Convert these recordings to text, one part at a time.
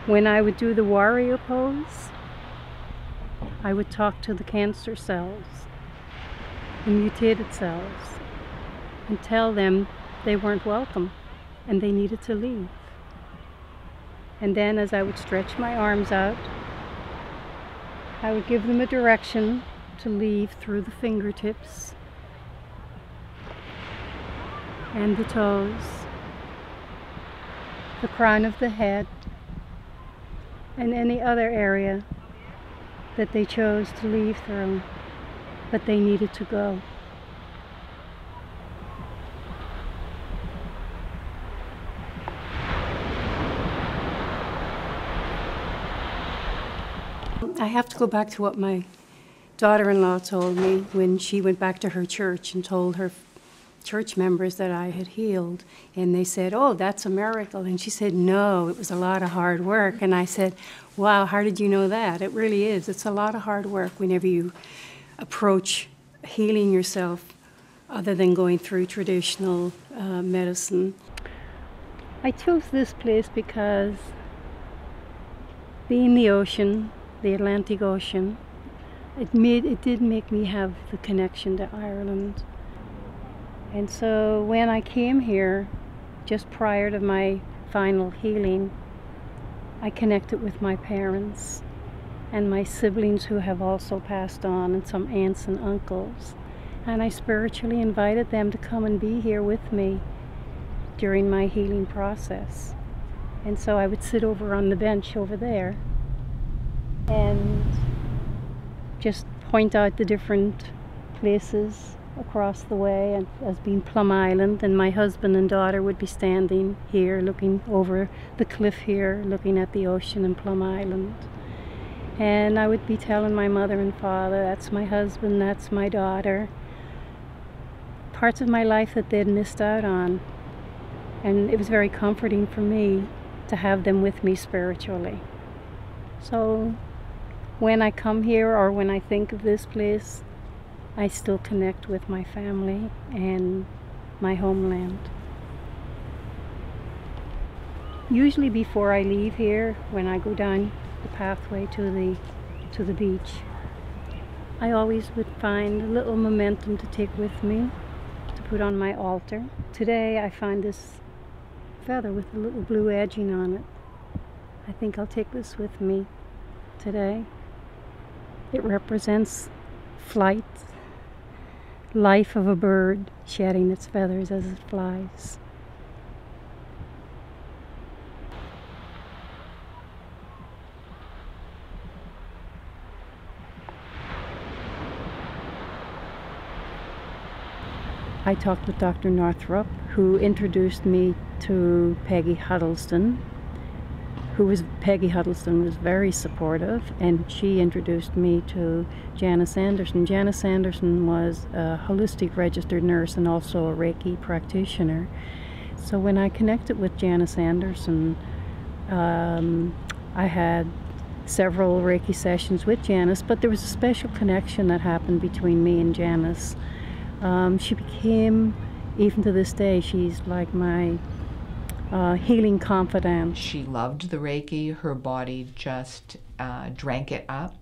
When I would do the warrior pose, I would talk to the cancer cells, the mutated cells, and tell them they weren't welcome and they needed to leave. And then as I would stretch my arms out, I would give them a direction to leave through the fingertips and the toes, the crown of the head, and any other area that they chose to leave through, but they needed to go. I have to go back to what my daughter-in-law told me when she went back to her church and told her church members that I had healed. And they said, "Oh, that's a miracle." And she said, "No, it was a lot of hard work." And I said, "Wow, how did you know that?" It really is. It's a lot of hard work whenever you approach healing yourself other than going through traditional medicine. I chose this place because being the ocean, the Atlantic Ocean, it did make me have the connection to Ireland. And so when I came here, just prior to my final healing, I connected with my parents and my siblings who have also passed on, and some aunts and uncles. And I spiritually invited them to come and be here with me during my healing process. And so I would sit over on the bench over there and just point out the different places across the way, and as being Plum Island, and my husband and daughter would be standing here looking over the cliff here, looking at the ocean and Plum Island. And I would be telling my mother and father, "That's my husband, that's my daughter," parts of my life that they'd missed out on. And it was very comforting for me to have them with me spiritually. So when I come here, or when I think of this place, I still connect with my family and my homeland. Usually before I leave here, when I go down the pathway to the beach, I always would find a little momentum to take with me to put on my altar. Today I find this feather with a little blue edging on it. I think I'll take this with me today. It represents flight, life of a bird shedding its feathers as it flies. I talked with Dr. Northrup, who introduced me to Peggy Huddleston, Peggy Huddleston was very supportive, and she introduced me to Janice Anderson. Janice Anderson was a holistic registered nurse and also a Reiki practitioner. So when I connected with Janice Anderson, I had several Reiki sessions with Janice, but there was a special connection that happened between me and Janice. She became, even to this day, she's like my healing confidant. She loved the Reiki. Her body just drank it up.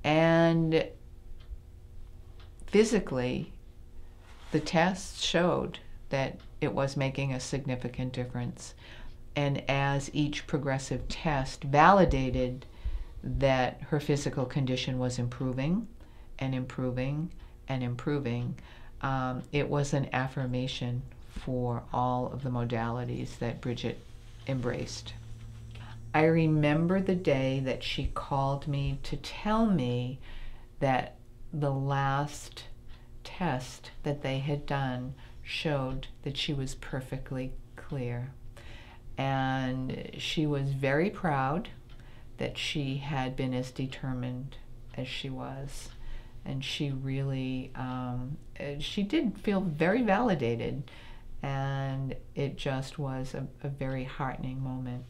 And physically, the tests showed that it was making a significant difference. And as each progressive test validated that her physical condition was improving and improving and improving, it was an affirmation for all of the modalities that Bridget embraced. I remember the day that she called me to tell me that the last test that they had done showed that she was perfectly clear. And she was very proud that she had been as determined as she was. And she really, she did feel very validated. And it just was a very heartening moment.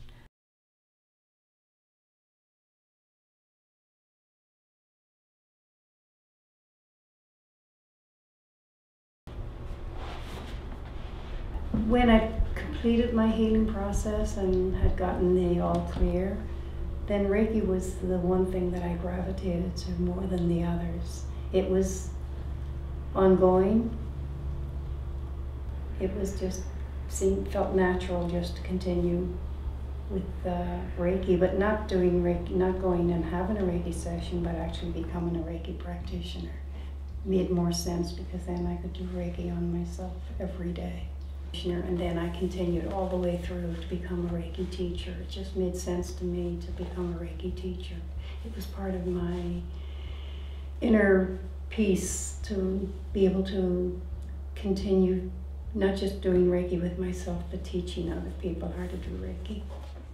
When I completed my healing process and had gotten the all clear, then Reiki was the one thing that I gravitated to more than the others. It was ongoing. It was just felt natural just to continue with Reiki, but not doing Reiki, not going and having a Reiki session, but actually becoming a Reiki practitioner. Made more sense because then I could do Reiki on myself every day. And then I continued all the way through to become a Reiki teacher. It just made sense to me to become a Reiki teacher. It was part of my inner peace to be able to continue not just doing Reiki with myself, but teaching other people how to do Reiki.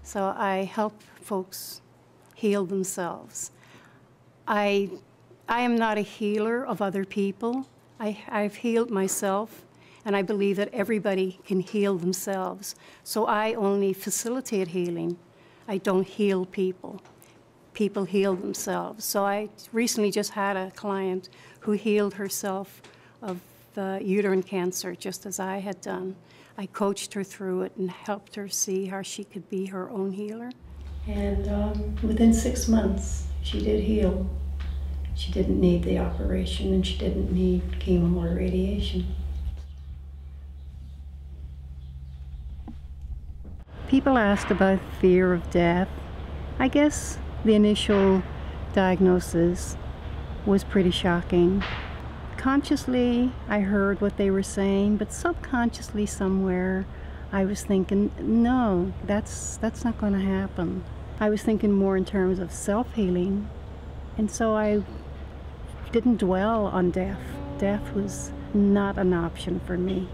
So I help folks heal themselves. I am not a healer of other people. I've healed myself, and I believe that everybody can heal themselves. So I only facilitate healing. I don't heal people. People heal themselves. So I recently just had a client who healed herself of the uterine cancer, just as I had done. I coached her through it and helped her see how she could be her own healer. And within 6 months, she did heal. She didn't need the operation, and she didn't need chemo or radiation. People asked about fear of death. I guess the initial diagnosis was pretty shocking. Consciously, I heard what they were saying, but subconsciously somewhere, I was thinking, no, that's not going to happen. I was thinking more in terms of self-healing, and so I didn't dwell on death. Death was not an option for me.